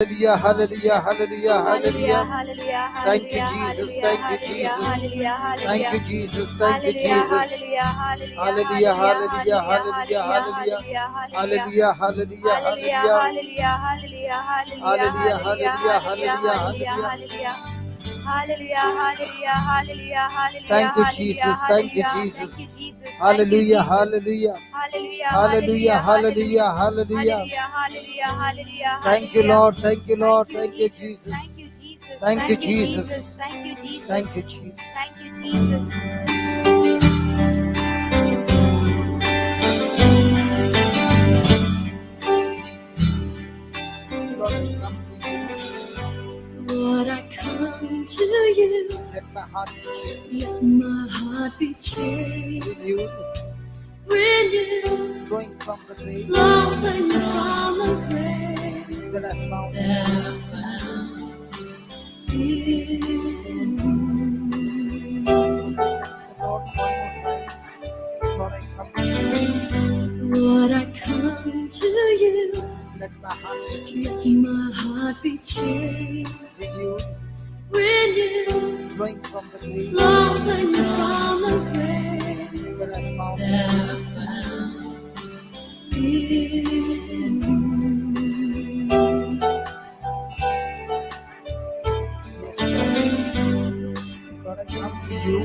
Hallelujah, hallelujah, hallelujah, hallelujah. Thank you, Jesus. Thank you, Jesus. Thank you, Jesus. Thank you, Jesus. Hallelujah, hallelujah, hallelujah, hallelujah. Hallelujah, hallelujah, hallelujah. Hallelujah, hallelujah, hallelujah, hallelujah. Thank you, Jesus. Thank you, Jesus. Hallelujah, hallelujah. Hallelujah, hallelujah, hallelujah. Thank you, Lord. Thank you, Lord. Thank you, Jesus. Thank you, Jesus. Thank you, Jesus. Lord, I come to you. Let my heart be changed. Let my heart be changed. Renewed. Going from the grave. Flowing from the grave That I found in you. Lord, one more time. Lord, I come to you. Lord, I come to you. Let my heart be changed. Let my heart be changed. Renewed. Going from the grave. Flowing from the grave That I found in you. Yes, Lord. Lord, I come to you.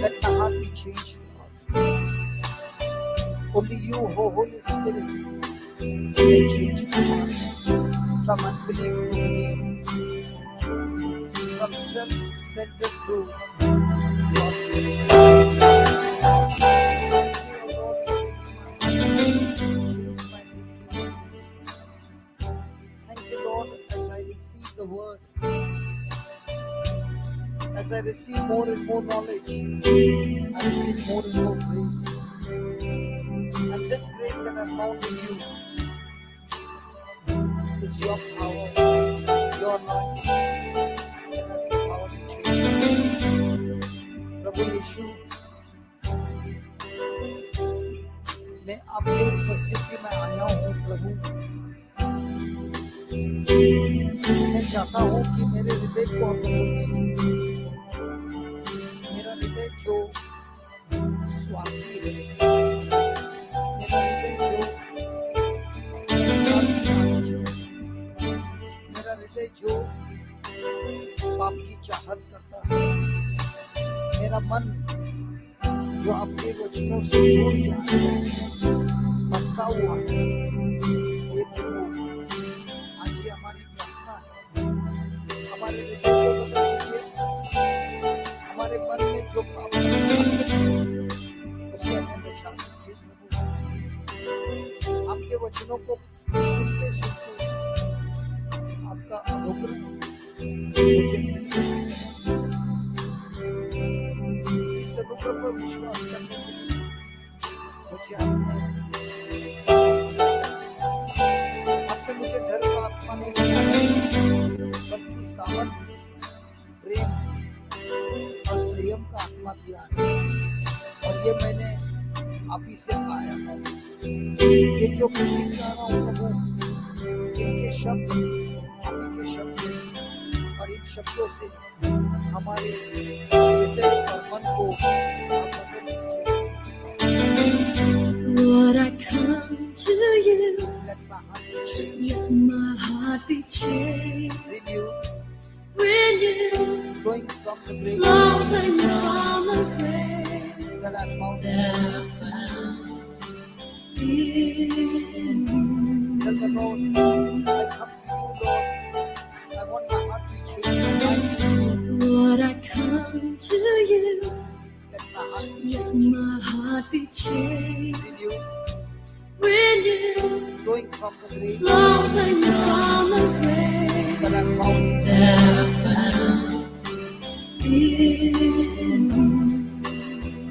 Let my heart be changed, Lord. Only you, Holy Spirit, can change my heart from unbelief to belief, from self-centered to Thank you, Lord, as I receive the word, as I receive more and more knowledge, I receive more and more grace. And this grace that I found in you is your power, your anointing that has the power to change. प्रभु यीशु, मैं आपके उपस्थिति में आया हूँ प्रभु। मैं चाहता हूँ कि मेरे हृदय को आप बदल दीजिए। मेरा हृदय जो स्वार्थी है, मेरा हृदय जो संसार की लालच है, मेरा हृदय जो पाप की चाहत करता है, मेरा मन जो आपके वचनों से दूर जाता है, भटका हुआ है, ये प्रभु आज ये हमारी प्रार्थना है। हमारे हृदय को बदल दीजिए। हमारे मन में जो पाप है उसे हमें बचा दीजिए प्रभु। आपके वचनों को सुनते सुनते आपका अनुग्रह मुझे मिले। इस अनुग्रह पर विश्वास करने के लिए मुझे आपने मुझे डर का आत्मा नहीं दिया है, बल्कि सामर्थ, प्रेम और संयम का आत्मा दिया है। और ये मैंने आप ही से पाया है। ये जो मैं लिख रहा हूँ प्रभु, इनके शब्द आप ही के शब्द हैं, और इन शब्दों से हमारे हृदय और मन को आप बदल दीजिए। Lord, I come to you. Let my heart be changed. Let my heart be changed. Renewed. Going from the grave. Flowing from the grave that I found in you. Tell the Lord, I come to you, Lord. I want my heart to be changed. Lord, I come to you. Let my heart be Let changed. my heart be changed. Renewed. Going from the grave. Flowing from the grave that I found in you.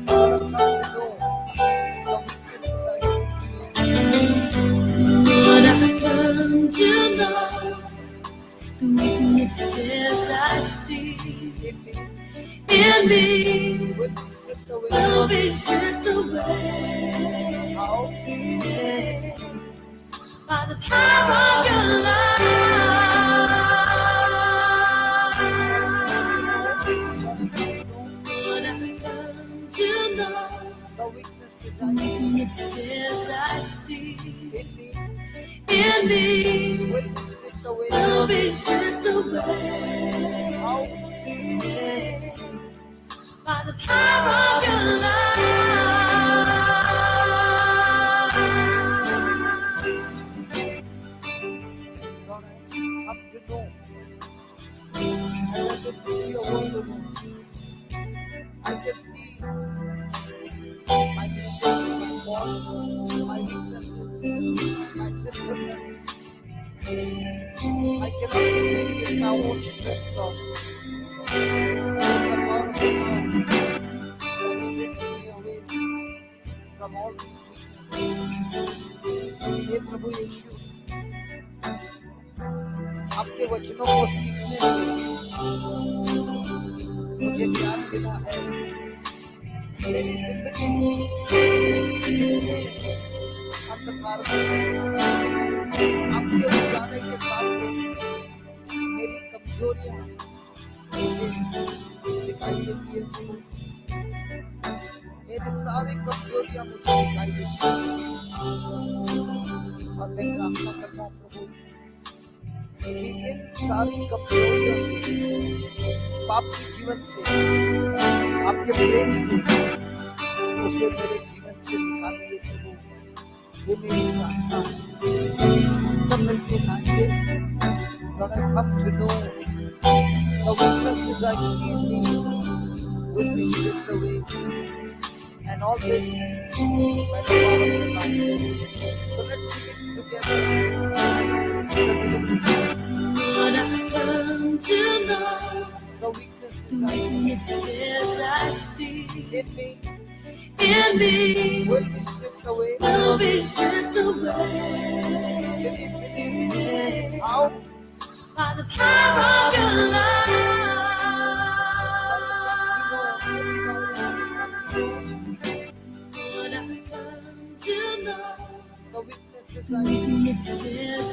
Lord, I come to know the weaknesses I see. Lord, I've come to know the weaknesses I see in me Will be stripped away. will be stripped away How? by the power of your love. Lord, I've come to know the weaknesses I see in me in me will be stripped away. will be stripped away How? by the power of your love. Lord, I come to know. As I listen to your word, I can see my mistakes, my faults, my weaknesses, my sinfulness. I cannot believe in my own strength, Lord. The power of your love that strips me away from all these weaknesses. हे प्रभु यीशु, आपके वचनों को सीखने से मुझे ज्ञान मिला है। मेरी जिंदगी कितने अंधकार में है। आपके उजाले के साथ मेरी कमजोरियां मुझे दिखाई देती है। मेरी सारी कमजोरियां मुझे दिखाई देती है और मैं प्रार्थना करता हूँ प्रभु कि इन सारी कमजोरियों से, पाप के जीवन से, आपके प्रेम से उसे मेरे जीवन से निकालिए प्रभु। ये मेरी प्रार्थना है। सब मिलके गाएंगे। Lord, I come to know the weaknesses I see in me will be stripped away, and all this by the power of your love. So let's sing it together and sing the melody. Lord, I've come to know The weaknesses I see in me in me will be stripped away. will be stripped away Believe how by the power of your love. Lord, I've come to know the weaknesses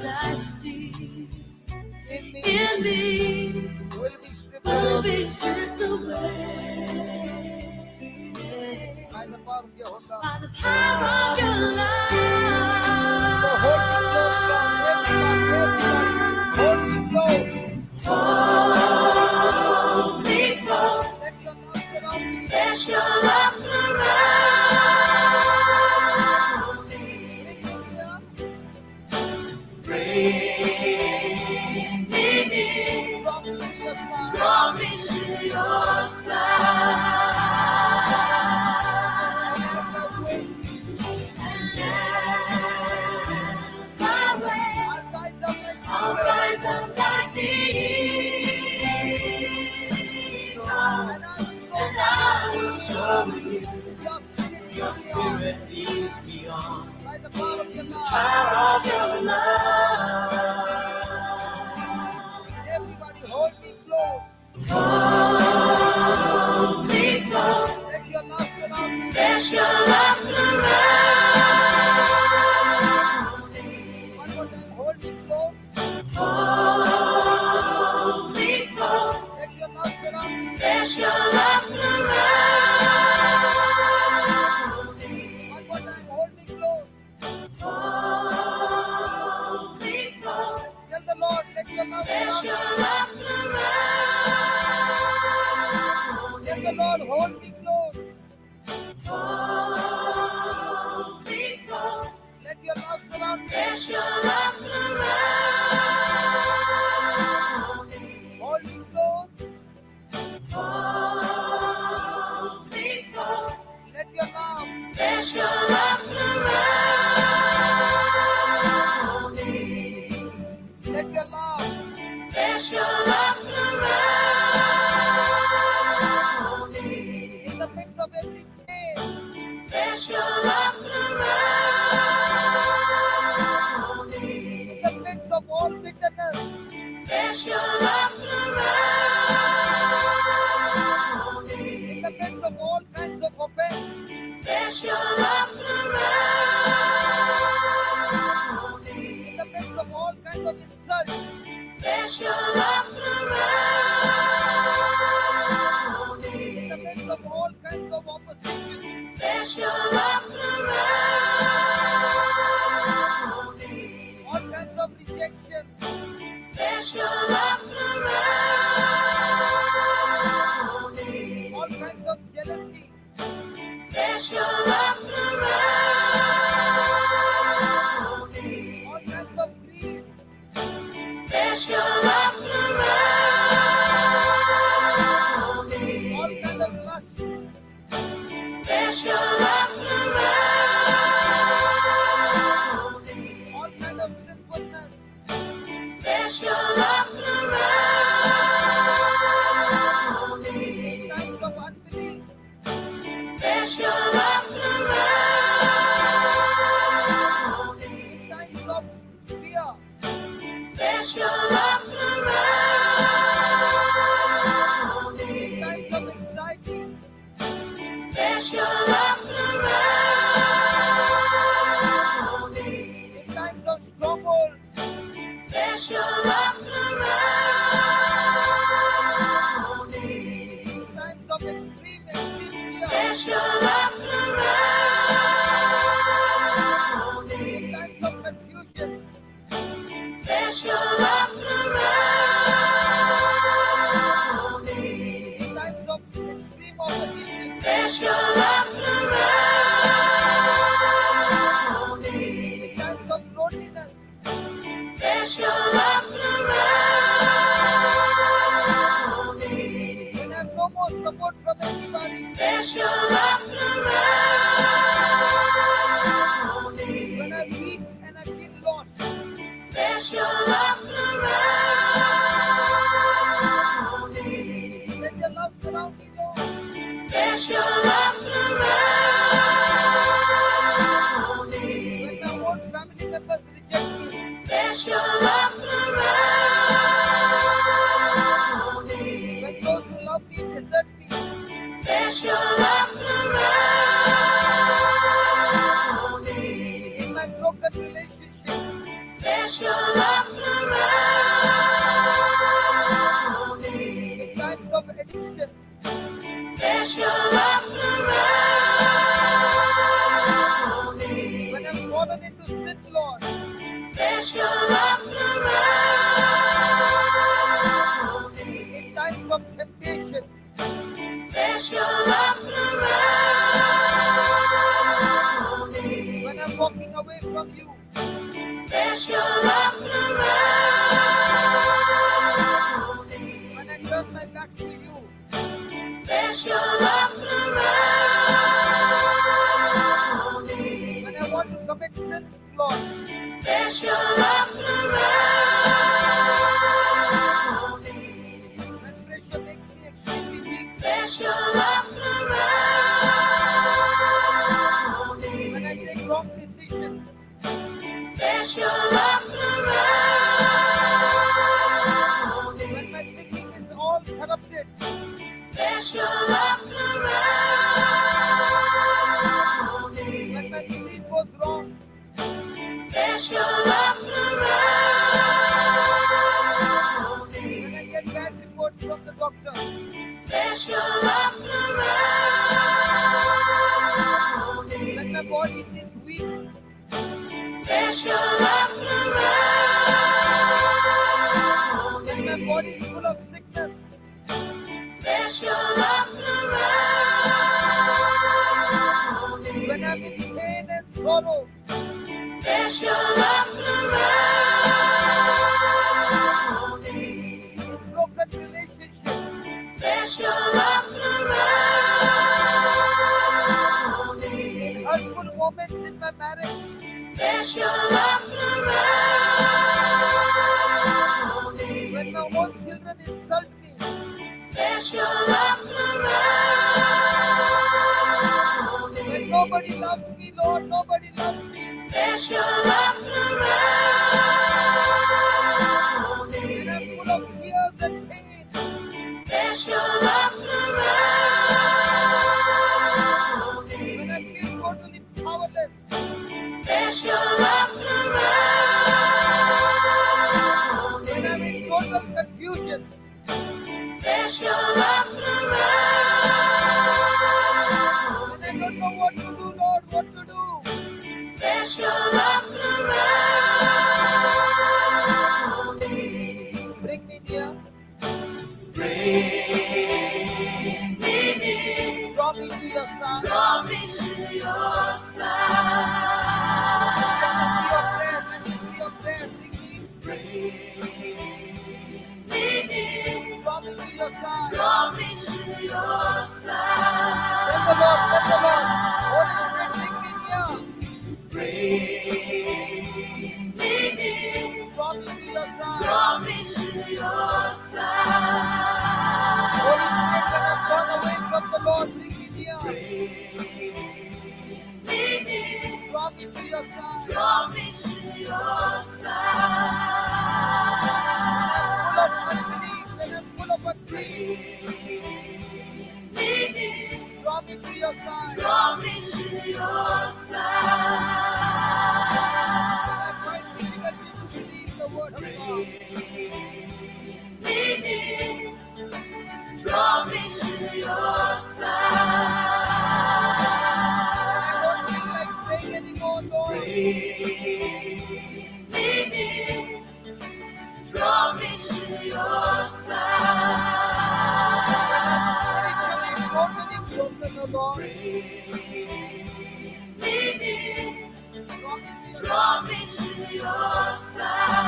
I see in me in me will be stripped will away be stripped away by the power of your love. by the power of your love. So hold me close, God. Everybody, hold me close. Hold me close, Let your love surround me. let your love surround me. Bring me near. Bring me near, Draw me to your side. draw me to your side, and lift my way. I'll rise up like the eagle, and I will soar with you. Your spirit leads me on By the power of your love. power of your love. Everybody hold me close. Hold me close, Let your love surround me. let your love surround me. One more time, hold me close. Hold me close, Let your love surround me. let your love surround me. One more time, hold me close. Hold me close, Tell the Lord, let your love let surround your me. love surround Tell me. the Lord, hold me close. Hold me close, Let your love surround me. let your love surround me. Hold me close. Hold me close, Let your love. let your love surround me. Let your love. Let your love surround me. In the midst of every pain, Let your love surround me. in the midst of all bitterness, Let your love surround me. in the midst of all kinds of offense, Let your love surround me. in insult, Let your love surround in the me. midst of all kinds of opposition, Let your love surround me. all kinds of rejection, Let your love surround me. all kinds of jealousy, Let your love surround me. all kinds of greed, Let your love surround me. all kinds of lust, Let your love surround me. all kinds of sinfulness, Let your love surround me. times of unbelief, Let your love surround me. times of fear, Let your love surround me. times of anxiety, Let your love surround me. in times of strongholds, Let your love surround me. in times of extreme fear, Let your love surround in me. times of confusion, Let your love surround me. in times of extreme opposition, Let your love surround me. in times of loneliness, Let your love surround me. when I have no more support from anybody, Let your love surround me. when I'm weak and I feel lost, Let your love total confusion. Let your love surround When I don't know what to do, Lord, what to do. Let your love surround me. Bring me near, Bring me near. draw me to your side. Draw me to your side. Let this be your prayer. Let this be your prayer. Bring me, Bring me near. draw me to your side. Draw me to your side. Tell the Lord, tell the Lord. Holy Spirit, bring me near. Bring me near. Draw me to your side. Draw me to your side. Holy Spirit, when I've gone away from the Lord, bring me near. Bring me near. Draw me to your side. Draw me to your side. When I'm full of unbelief, Bring me near. draw me to your side. Draw me to your side. When I find difficulty to believe the word of God, Me near. Draw me to your side. I don't feel like praying anymore, Lord. Me near. Draw me to your side. Spiritually, totally broken, oh Lord. Me near. Draw me to your Draw me to your side.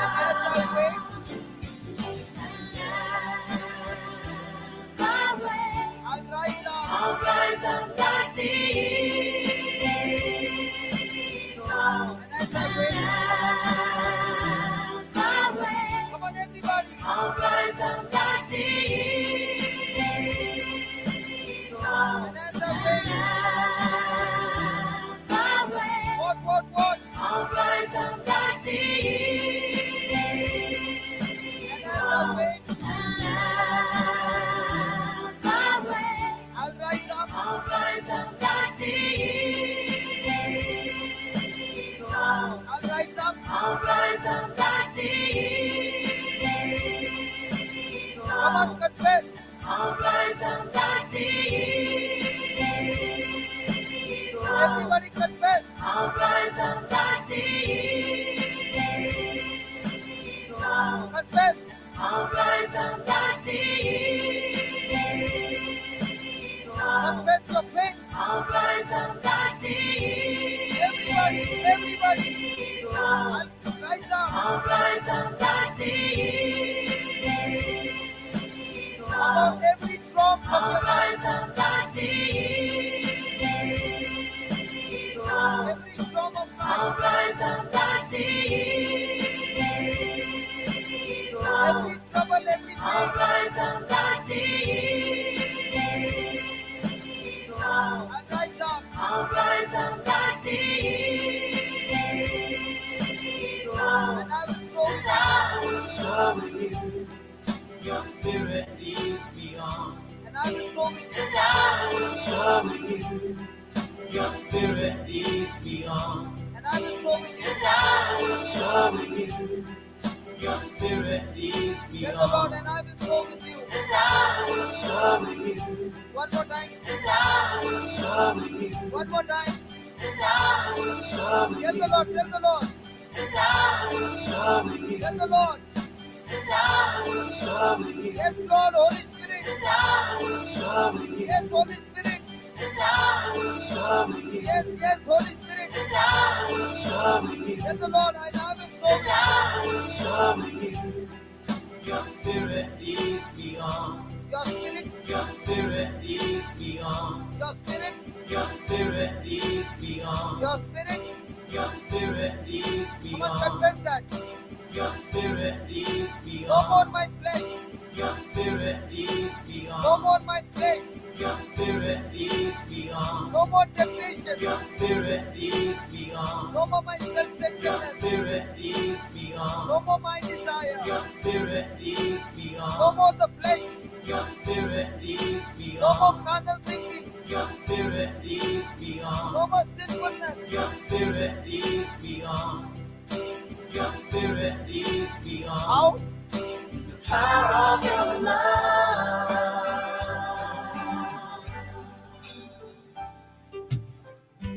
And as I wait, I'll rise up. I'll rise up like the eagle. And as I wait, come on, everybody. I'll rise up like the eagle. And as I wait, what? I'll rise up like the And as I wait, I'll rise up. I'll rise up like the eagle. I'll rise up. I'll rise up like the Come on, eagle. confess. I'll rise up like the eagle. Everybody confess. I'll rise up like the eagle. Confess. I'll rise up like the eagle. Confess your faith. I'll rise up like the Everybody. eagle. I'll rise up. I'll rise up like the Come eagle. on, every storm of I'll your life. rise up like the eagle. Every storm of I'll life. rise up like the eagle. Every trouble, every I'll pain. rise up like the eagle. I'll rise up. I'll rise up like the eagle. And I will soar And with I will soar with you. Your spirit leads me on. And I will soar with And I will soar with you. Your spirit leads me on. And I will soar with you. And I will soar with you. Your spirit leads me Tell the Lord, on. and I will soar with you. And I will soar with you. One more time. And I will soar with you. One more time. And I will soar with Tell you. the Lord. Tell the Lord. And I will soar with you. Tell the Lord. And I will soar with you. Yes, Lord, Holy Spirit. And I will soar with you. Yes, Holy Spirit. And I will soar with you. Yes, Holy Spirit. And I will soar with you. Tell the Lord, and I will soar And with I will soar with you. Your spirit leads me on. you. Your spirit. Your spirit leads me on. Your spirit. Your spirit leads me on. Your spirit. Your spirit leads me Come on, on. confess that. Your spirit leads me No more on. my flesh. Your spirit leads me No on. more my flesh. Your spirit leads me on. No more temptation. Your spirit leads me on. No more my Your self-centeredness. spirit leads me No on. more my desire. Your spirit leads me No on. more the flesh. Your spirit leads me No more on. carnal thinking. Your spirit leads me No on. more sinfulness. Your spirit leads me on. Your Spirit leads me on. How? The power of your love.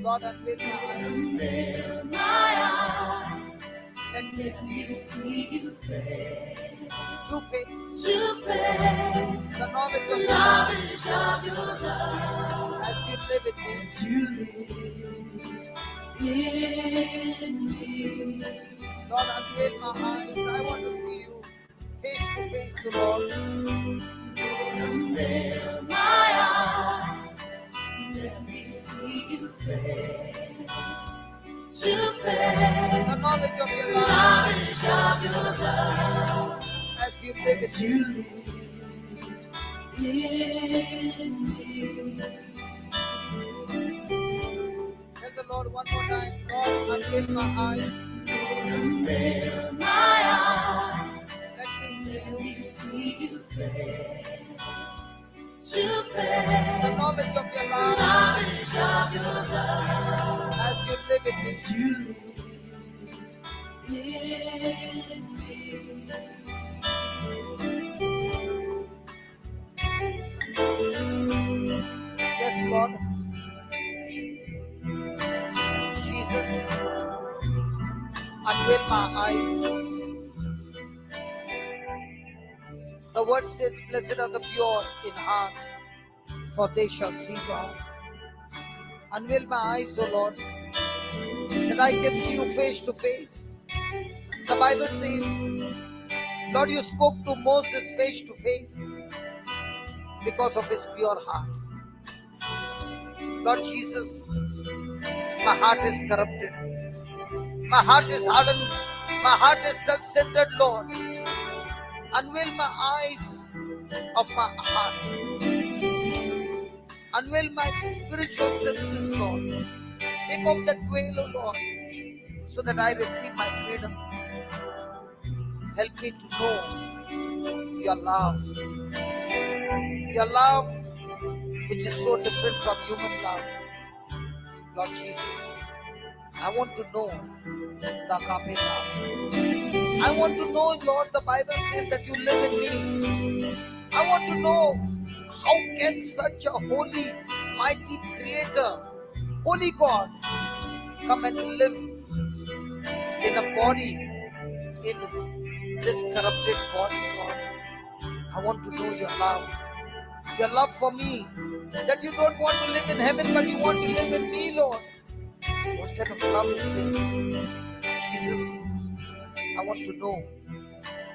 Lord, unveil my eyes. Unveil my eyes. Let me see See you face to face to face. the knowledge of The your love knowledge of your love. as you live in me. As you live in me. Lord, unveil my eyes. I want to see you face to face, Lord. Unveil my eyes. Let me see you face to face. The knowledge of your The love knowledge of your love. as you live in As me. you live in me. Tell the Lord one more time. Lord, unveil my eyes. Unveil my eyes. Let me see Let me you. see you face to The face. knowledge of your The love knowledge of your love. as you live in me. As you live in me. Yes, Lord. Jesus, unveil my eyes. The word says, blessed are the pure in heart, for they shall see God. Unveil my eyes, O Lord, that I can see you face to face. The Bible says, Lord, you spoke to Moses face to face because of his pure heart. Lord Jesus, my heart is corrupted. My heart is hardened. My heart is self-centered, Lord. Unveil my eyes of my heart. Unveil my spiritual senses, Lord. Take off that veil, O Lord, so that I receive my freedom. Help me to know your love. Your love, which is so different from human love. Lord Jesus, I want to know the agape love. I want to know, Lord, the Bible says that you live in me. I want to know how can such a holy, mighty creator, holy God, come and live in a body, in this corrupted body, Lord. I want to know your love for me, that you don't want to live in heaven, but you want to live in me, Lord. What kind of love is this? Jesus, I want to know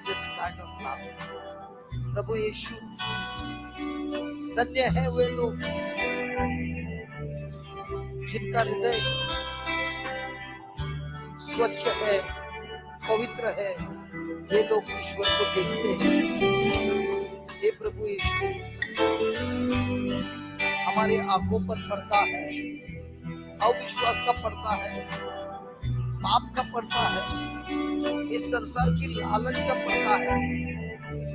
this kind of love. प्रभु यीशु, धन्य है वे लोग जिनका हृदय स्वच्छ है, पवित्र है, वे लोग ईश्वर को देखते हैं। हे प्रभु यीशु, हमारे आंखों पर पर्दा है, अविश्वास का पर्दा है, पाप का पर्दा है, इस संसार की लालच का पर्दा है।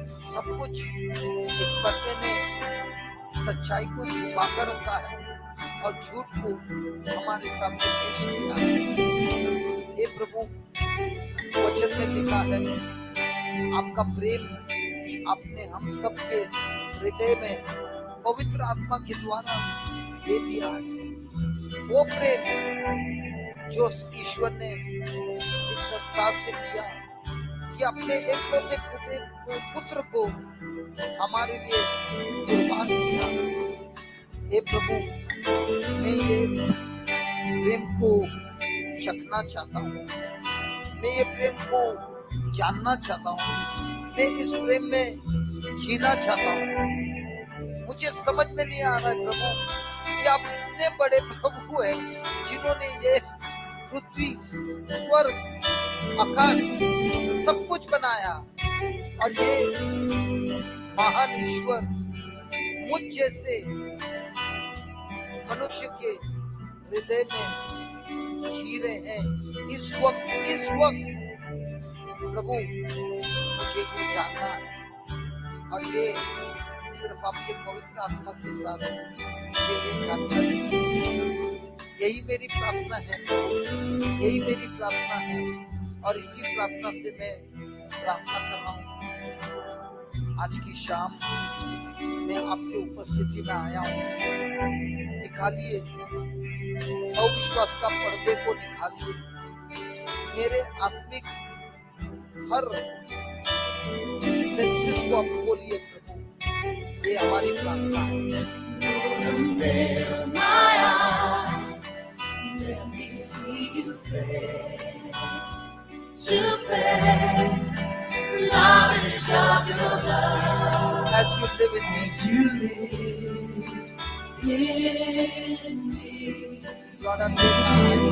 सब कुछ इस पर्दे ने सच्चाई को छुपा कर रखा है और झूठ को हमारे सामने पेश किया है। हे प्रभु, वचन में लिखा है, आपका प्रेम आपने हम सबके हृदय में पवित्र आत्मा के द्वारा दे दिया है। वो प्रेम जो ईश्वर ने इस संसार से किया कि अपने एकलौते पुत्र को हमारे लिए कुर्बान किया। हे प्रभु, मैं ये प्रेम को चखना चाहता हूँ, मैं ये प्रेम को जानना चाहता हूँ, मैं इस प्रेम में जीना चाहता हूँ। मुझे समझ में नहीं आ रहा है प्रभु कि आप इतने बड़े प्रभु हैं जिन्होंने ये पृथ्वी, स्वर्ग, आकाश सब कुछ बनाया, और ये महान ईश्वर मुझ जैसे मनुष्य के हृदय में जी रहे हैं। इस वक्त प्रभु, मुझे ये जानना है, और ये सिर्फ आपके पवित्र आत्मा के साथ मुझे ये जानकारी मिल सके। यही मेरी प्रार्थना है, यही मेरी प्रार्थना है और इसी प्रार्थना से मैं प्रार्थना कर रहा हूँ। आज की शाम मैं आपकी उपस्थिति में आया हूँ। निकालिए अविश्वास का पर्दे को, निकालिए मेरे आत्मिक हर सेंसेस को आप खोलिए प्रभु। ये हमारी प्रार्थना है। Let me see you face to face, the knowledge of your love. As you live in me, As you live in me. Lord, unveil my eyes.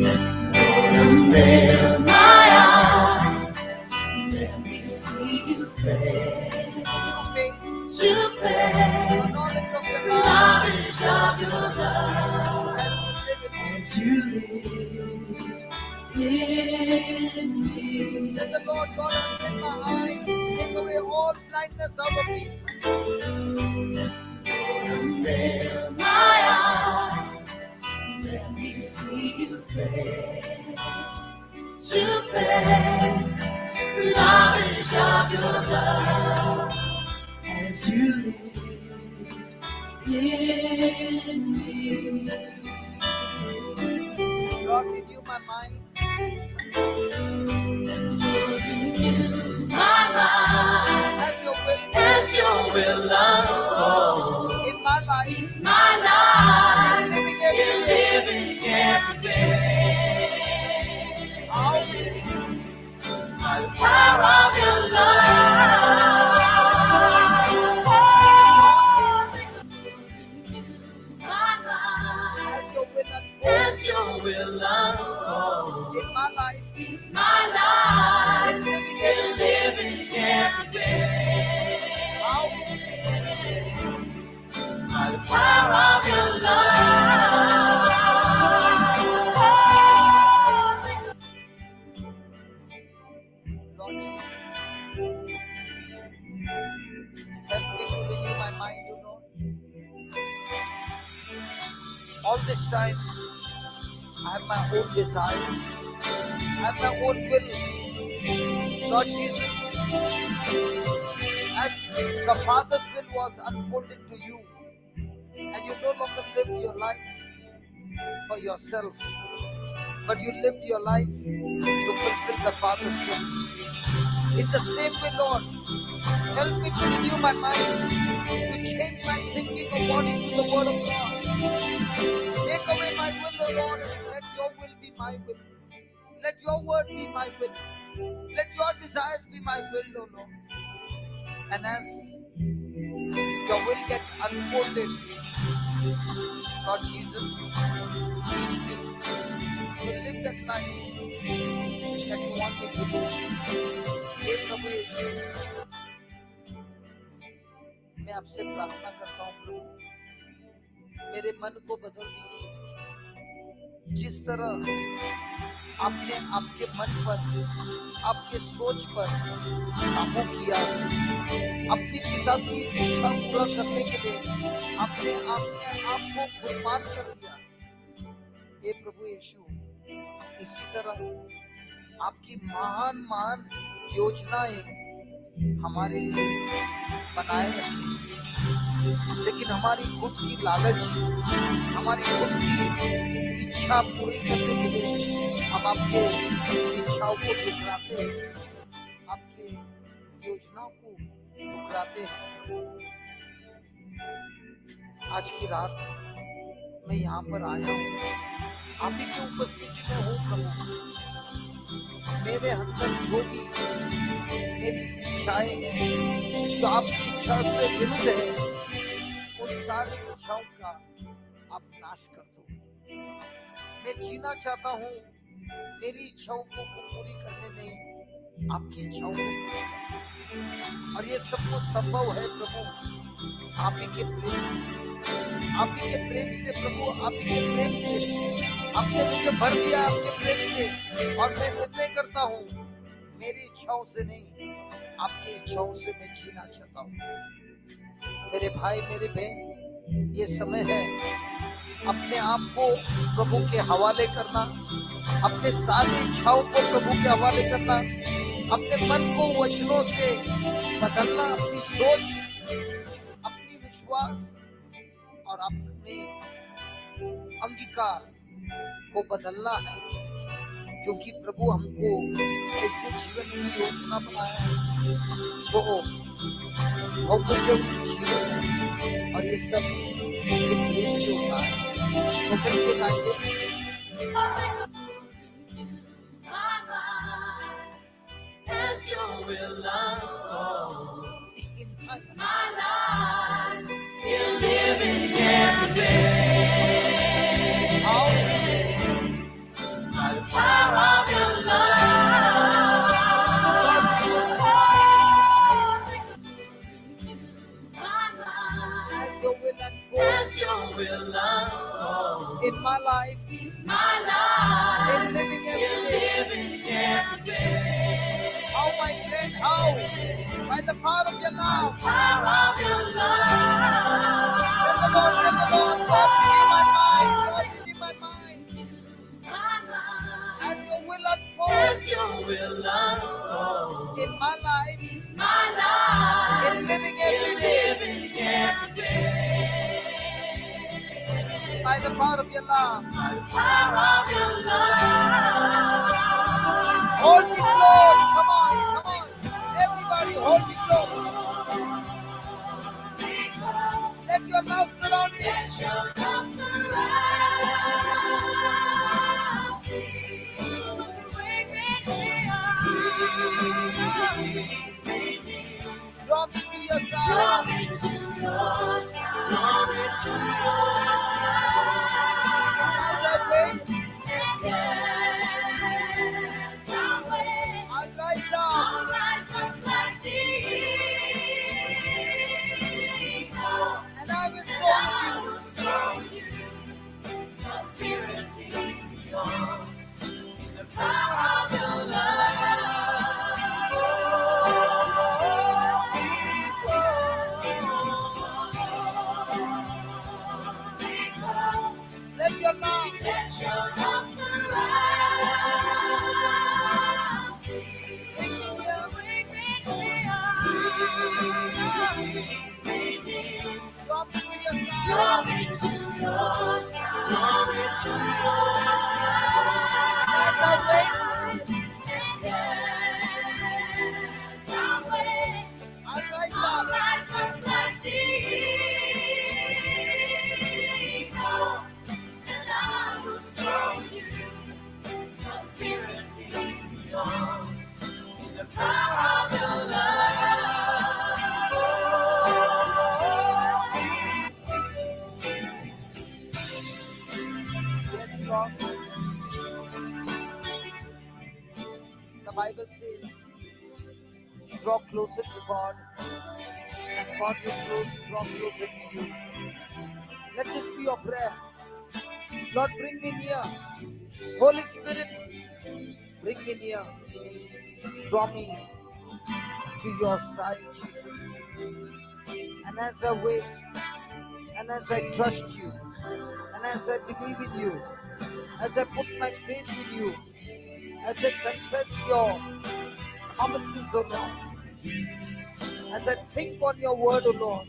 Lord, unveil my eyes. Let me see you face to face, The knowledge of your the love. knowledge of your love. As you live in me, As you live in me. let the Lord God unveil my eyes, take away all blindness out of me. Unveil my eyes, let me see you face to face, the knowledge of your love. As you live in me. Lord, renew my mind. Renew my mind As your will as your will unfold in my life. my life. Living You're every day. living every day. Out. By the power of your love. My mind As your will unfold as your will unfold in my life. my life. Living You're every day. living every day. Out. By the power of your love. Lord Jesus, help me to renew my mind, you know. All this time, I have my own desires. I have my own will. Lord Jesus, as the Father's will was unfolded to you, and you no longer lived your life for yourself, but you lived your life to fulfill the Father's will. In the same way, Lord, help me to renew my mind, to change my thinking according to the Word of God. Take away my will, O Lord, and let your will be my will. Let your word be my will. Let your desires be my will, O Lord. And as your will gets unfolded, Lord Jesus, teach me to live that life that you want me to live. हे प्रभु यीशु, मैं आपसे प्रार्थना करता हूँ प्रभु, मेरे मन को बदल दीजिए। जिस तरह आपने आपके मन पर, आपके सोच पर काबू किया, अपनी पिता की इच्छा पूरा करने के लिए आपने आपको कुर्बान कर दिया। हे प्रभु यीशु, इसी तरह आपकी महान महान योजनाएं हमारे लिए बनाए रखी, लेकिन हमारी खुद की लालच, हमारी खुद की इच्छा पूरी करने के लिए हम आपके इच्छाओं को ठुकराते हैं, आपके योजनाओं को ठुकराते हैं। आज की रात मैं यहाँ पर आया हूँ, आप ही की उपस्थिति में हूँ प्रभु। मेरे अंदर जो भी मेरी इच्छाएं हैं, जो आपकी इच्छा से विरुद्ध है, उन सारी इच्छाओं का आप नाश कर दो। मैं जीना चाहता हूँ मेरी इच्छाओं को पूरी करने नहीं, आपकी इच्छाओं को पूरी करने। और ये सब कुछ संभव है प्रभु आप ही के प्रेम से, आप ही के प्रेम से प्रभु, आप ही के प्रेम से। आपने मुझे भर दिया आपके प्रेम से, और मैं निर्णय करता हूँ मेरी इच्छाओं से नहीं, आपकी इच्छाओं से मैं जीना चाहता हूँ। मेरे भाई, मेरे बहन, ये समय है अपने आप को प्रभु के हवाले करना, अपने सारी इच्छाओं को प्रभु के हवाले करना, अपने मन को वचनों से बदलना, अपनी सोच, अपनी विश्वास और अपने अंगीकार को बदलना है, क्योंकि प्रभु हमको ऐसे जीवन की योजना बनाया है जो भौतिक जीवन है और ये सब प्रेम से होता है। तो करके गाएंगे as your will unfold in my life, you're living every day. how By the power of your love, my life, as your will unfold as your will unfold in my life, my life, in living every you're day. living every day. How, my friend, how? By the power of your love. Power of your love, Praise the Lord, God renew my mind, God renew my mind. my life, As your will unfold as your will unfold in my life, my life, in living every you're day, living every day. by the power of your love. Power of your love, Hold me close, come on, come on. Everybody hold me close. Let your love surround me. let your love surround me. Bring me Draw me to your draw side. me to your side, draw me to your side. As I wait, Yes, I'll wait. I rise up. I'll rise up like the eagle, And I will and soar I with will soar with you. Your spirit leads me on in the power of your love. you. Let your love Let your love surround me. bring me here. Bring me here. Draw me to your side. Draw me to your side. Draw me to your side. As I wait, Yes, I'll wait. I rise I'll up. rise up like the eagle, and I will soar with you. Your spirit leads me on in the power of your Yes, Lord. The Bible says, draw closer to God, and God will draw closer to you. Let this be your prayer. Lord, bring me near. Holy Spirit, bring me near. Draw me to your side, Jesus. And as I wait, and as I trust you, and as I believe in you, as I put my faith in you, as I confess your promises, O Lord, as I think on your word, O Lord,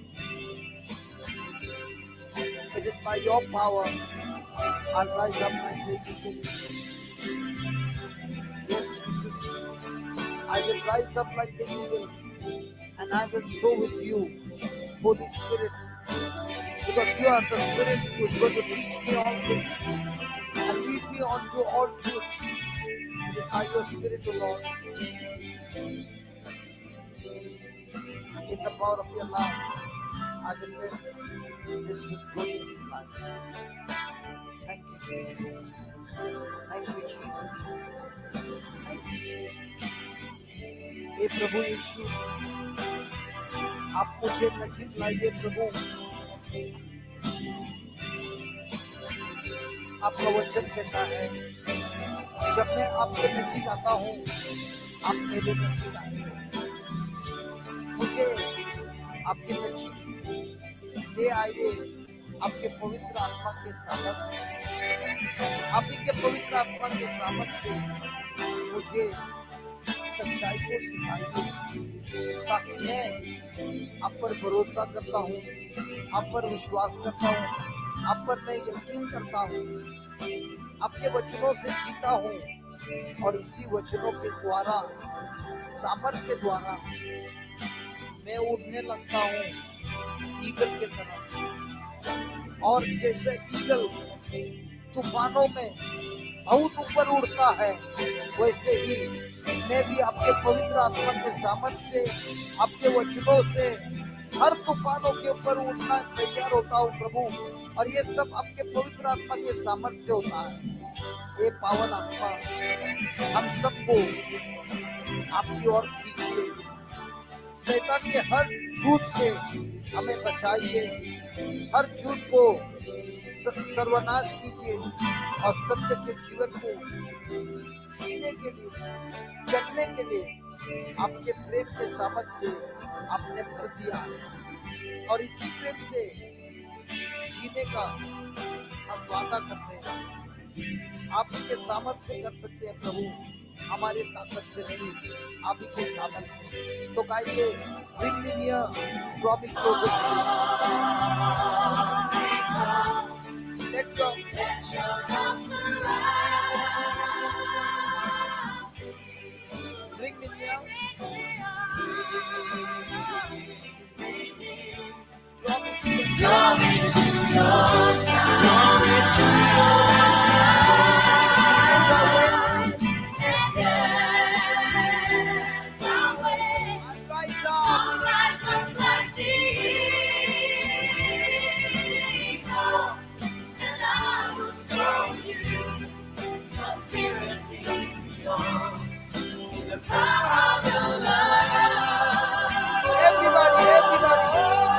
it is by your power I'll rise up like the eagle. Yes, Jesus, I will rise up like the eagle, and I will soar with you, Holy Spirit, because you are the Spirit who is going to teach me all things and lead me onto all truths. It is by your Spirit, O Lord, in the power of your love, I will live this victorious life. Thank you, Jesus. Thank you, Jesus. Thank you, Jesus. हे प्रभु यीशु, आप मुझे नजीक लाइए प्रभु। आपका वचन कहता है, जब मैं आपके नजीक आता हूँ, आप मेरे नजीक आते हो। मुझे आपके नजीक ले आइए, आपके पवित्र आत्मा के सामर्थ्य से, आप ही के पवित्र आत्मा के सामर्थ्य से मुझे सच्चाई को सिखाइए, ताकि मैं आप पर भरोसा करता हूँ, आप पर विश्वास करता हूँ, आप पर मैं यकीन करता हूँ, आपके वचनों से जीता हूँ और इसी वचनों के द्वारा, सामर्थ्य के द्वारा मैं उड़ने लगता हूँ ईगल के तरफ। और जैसे ईगल तूफानों में बहुत ऊपर उड़ता है, वैसे ही मैं भी आपके पवित्र आत्मा के सामर्थ्य से, आपके वचनों से हर तूफानों के ऊपर उड़ना तैयार होता हूँ प्रभु। और ये सब आपके पवित्र आत्मा के सामर्थ्य से होता है। ये पावन आत्मा हम सबको आपकी ओर खींचिए, शैतान के हर झूठ से हमें बचाइए, हर झूठ को सर्वनाश कीजिए और सत्य के जीवन को जीने के लिए, चलने के लिए आपके प्रेम के सामर्थ्य से आपने भर दिया। और इसी प्रेम से जीने का हम वादा करते हैं। आप ही के सामर्थ्य से कर सकते हैं प्रभु, हमारे ताकत से नहीं, आप ही के सामर्थ्य से। तो गाइए, bring me near, draw me closer to you. Let your love surround. Bring me near, draw me to your side. Draw me to your side. As I wait, I'll rise up like the eagle, and I will show you your spirit leads me on in the power of your love. Everybody,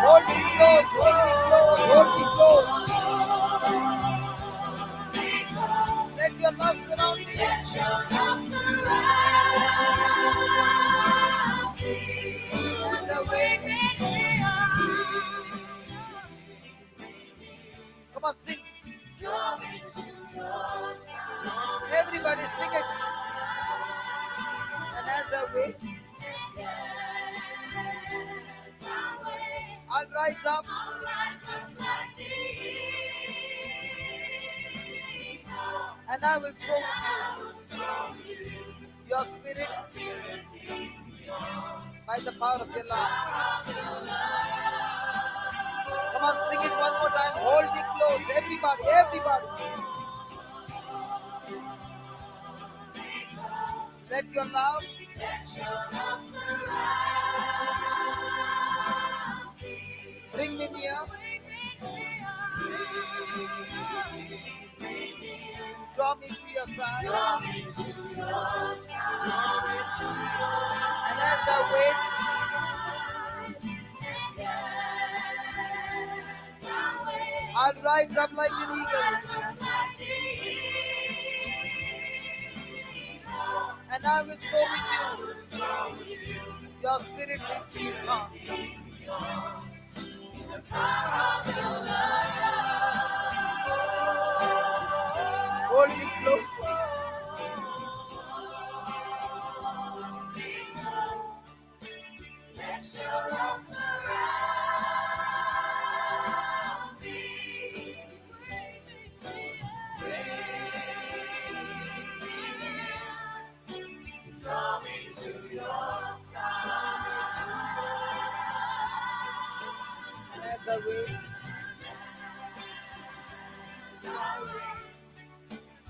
hold me close, hold me close. Let your love surround me. Let your love surround me. As I wait. Come on, sing. Everybody sing it. And as I wait, I'll rise up. And I will show you your spirit by the power of your love. Come on, sing it one more time. Hold me close. Everybody. Let your love surround. Bring me near. Draw me to your side. And as I wait, I'll rise up like an eagle. And I will show with you your spirit leads me on. The power of your love. Hold me close. Let your love surround me. Draw me to your side. As I wait,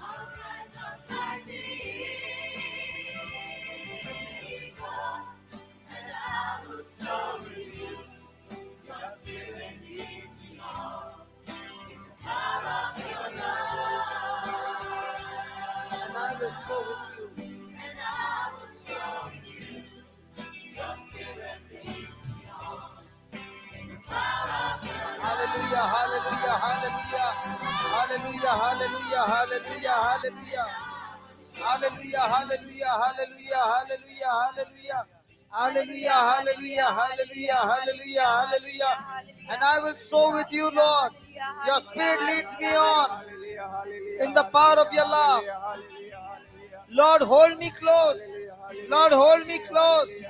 I'll rise up like the eagle, and I will show you your spirit leads me on in the power of your love. And I will show with you. And I will show you your spirit leads me on in the power of your love. Hallelujah, hallelujah, hallelujah. Hallelujah, hallelujah, hallelujah, hallelujah. Hallelujah, hallelujah, hallelujah, hallelujah, hallelujah. Hallelujah, hallelujah, hallelujah, hallelujah, hallelujah. And I will soar with you, Lord. Your spirit leads me on in the power of your love. Lord, hold me close. Lord, hold me close.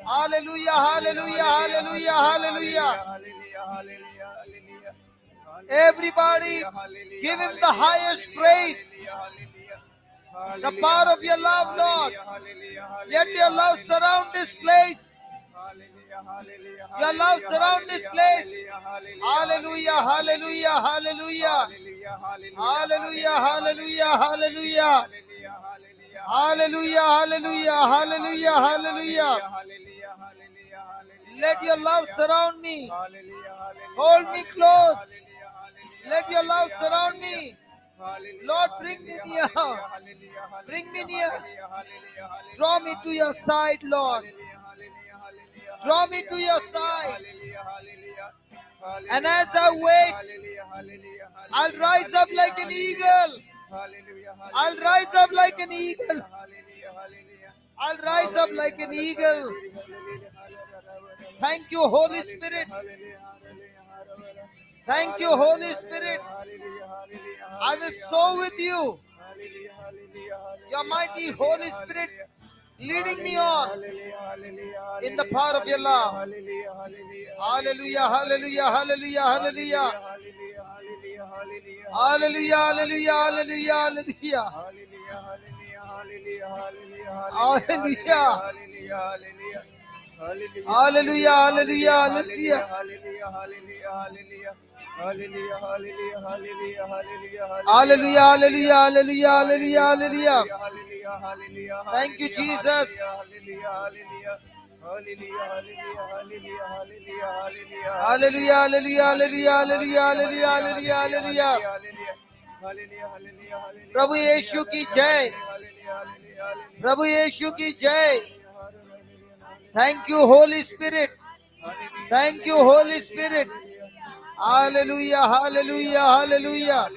Hallelujah, hallelujah, hallelujah, hallelujah. Everybody, give him the highest praise. The power of your love, Lord. Let your love surround this place. Your love surround this place. Hallelujah, hallelujah, hallelujah. Hallelujah, hallelujah, hallelujah. Hallelujah, hallelujah, hallelujah, hallelujah. Let your love surround me. Hold me close. Let your love surround me. Lord, bring me near. Bring me near. Draw me to your side, Lord. Draw me to your side. And as I wait, I'll rise up like an eagle. I'll rise up like an eagle. I'll rise up like an eagle. Thank you, Holy Spirit. Thank you, Holy Spirit. I will soar with you. Your mighty Holy Spirit leading me on in the power of your love. Hallelujah, hallelujah, hallelujah, hallelujah. Hallelujah, hallelujah, hallelujah, hallelujah. Hallelujah. Hallelujah, hallelujah, hallelujah. Hallelujah, hallelujah, hallelujah, hallelujah, hallelujah. Thank you, Jesus. Hallelujah, hallelujah, hallelujah, hallelujah, hallelujah, hallelujah. प्रभु यीशु की जय. प्रभु यीशु की जय. Thank you, Holy Spirit. Thank you, Holy Spirit. Hallelujah, hallelujah, hallelujah.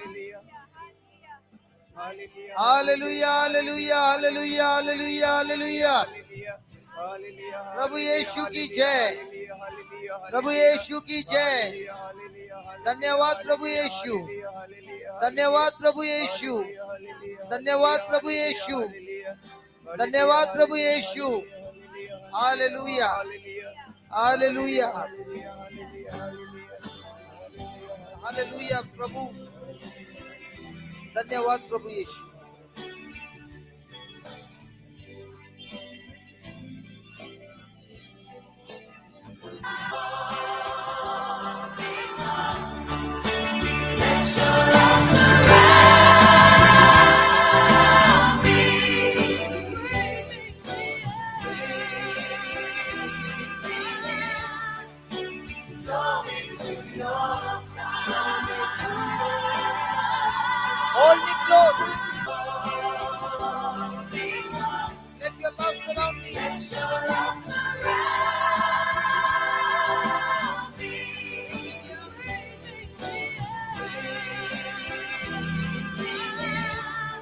Hallelujah, hallelujah, hallelujah, hallelujah, hallelujah. प्रभु यीशु की जय. प्रभु यीशु की जय. धन्यवाद प्रभु यीशु. धन्यवाद प्रभु यीशु. धन्यवाद प्रभु यीशु. धन्यवाद प्रभु यीशु. हालेलुया. हालेलुया. हालेलुया प्रभु. धन्यवाद प्रभु यीशु. Hold me close. Let your love surround me. Let your love surround me.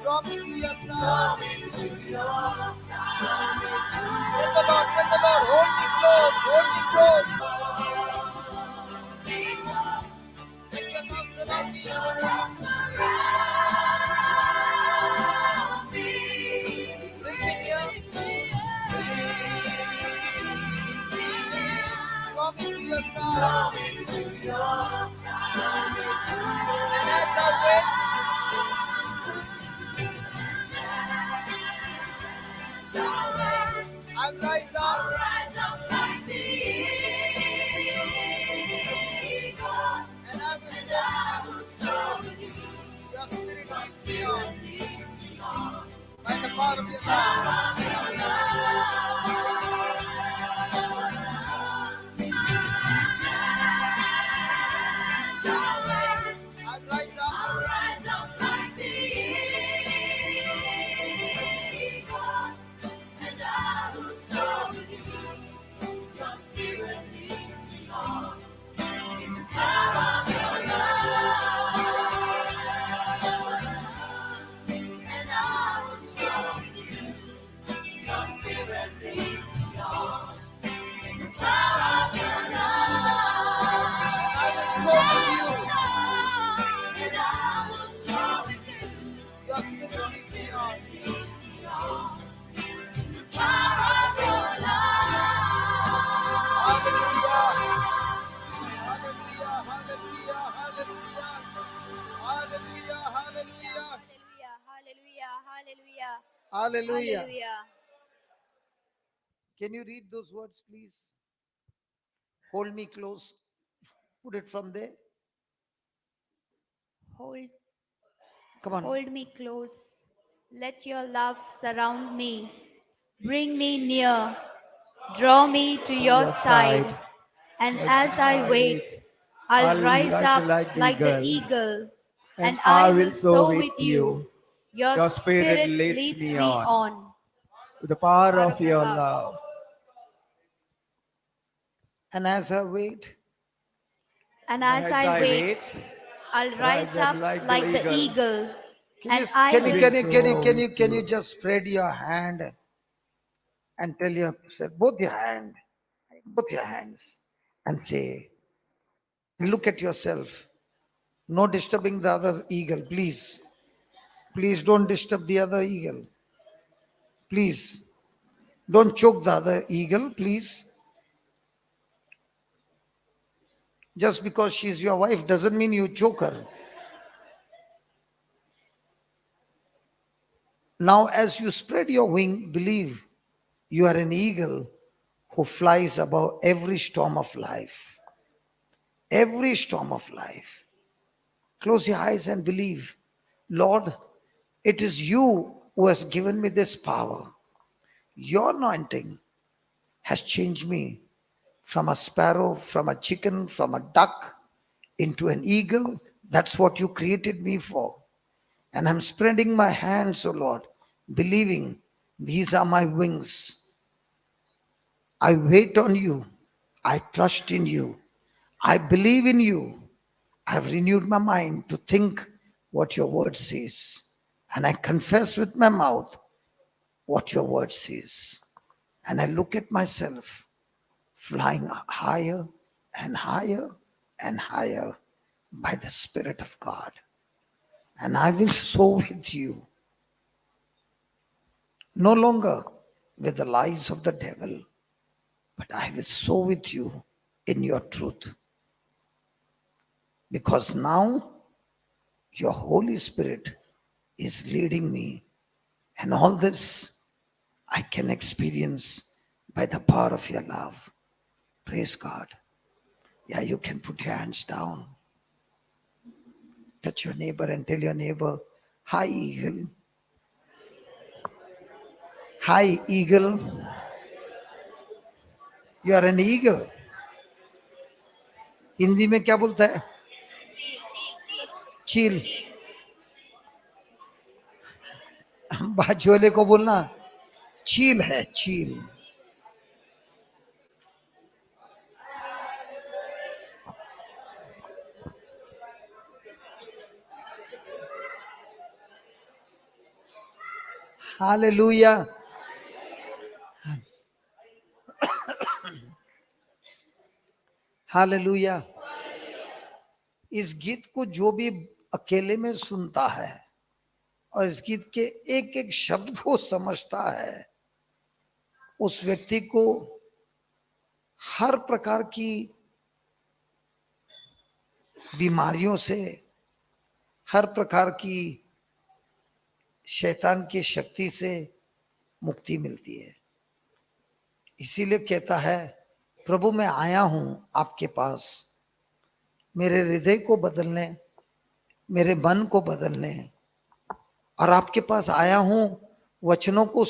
Draw me to your side. Draw me to your side. Let the Lord, hold me close, hold me close. Let your love surround me. Let your love surround me. Bring me near. Draw me to your side. Draw me to your side. And as I wait, I'll rise up. I'll rise up like the eagle. And I will soar with you. Your spirit leads me on. By the power of your love. I'll rise up. I'll rise up like the eagle. And I will soar with you. Your spirit leads me on. In the power of your love. And I will soar with you. Hallelujah. Hallelujah. Hallelujah. Can you read those words, please? Hold me close. Put it from there. Hold, Come on. hold me close. Let your love surround me. Bring me near. Draw me to your side. And as I wait, I'll rise up like the eagle, and I will soar with you. Your spirit leads me on. With the power Power of your love. love. And as I wait, And as I wait, I'll rise up like the eagle, and I will. can you just spread your hand and tell yourself, both your hands, and say, look at yourself. No disturbing the other eagle, please. Please don't disturb the other eagle. Please don't choke the other eagle, please. Just because she's your wife doesn't mean you choke her. Now, as you spread your wing, believe you are an eagle who flies above every storm of life. Every storm of life. Close your eyes and believe, Lord, it is you who has given me this power. Your anointing has changed me from a sparrow, from a chicken, from a duck into an eagle. That's what you created me for. And I'm spreading my hands, O Lord, believing these are my wings. I wait on you. I trust in you. I believe in you. I've renewed my mind to think what your word says. And I confess with my mouth what your word says. And I look at myself flying higher and higher and higher by the Spirit of God. And I will soar with you. No longer with the lies of the devil, but I will soar with you in your truth. Because now your Holy Spirit is leading me, and all this I can experience by the power of your love. Praise God. Yeah, you can put your hands down. Touch your neighbor and tell your neighbor, hi, eagle. Hi, eagle. You are an eagle. Hindi में क्या बोलता है? चील. बाजू वाले को बोलना, चील है, चील. Hallelujah. हालेलुया. इस गीत को जो भी अकेले में सुनता है और इस गीत के एक एक शब्द को समझता है, उस व्यक्ति को हर प्रकार की बीमारियों से, हर प्रकार की शैतान की शक्ति से मुक्ति मिलती है. इसीलिए कहता है, प्रभु मैं आया हूं आपके पास मेरे हृदय को बदलने, मेरे मन को बदलने, और आपके पास आया हूं वचनों को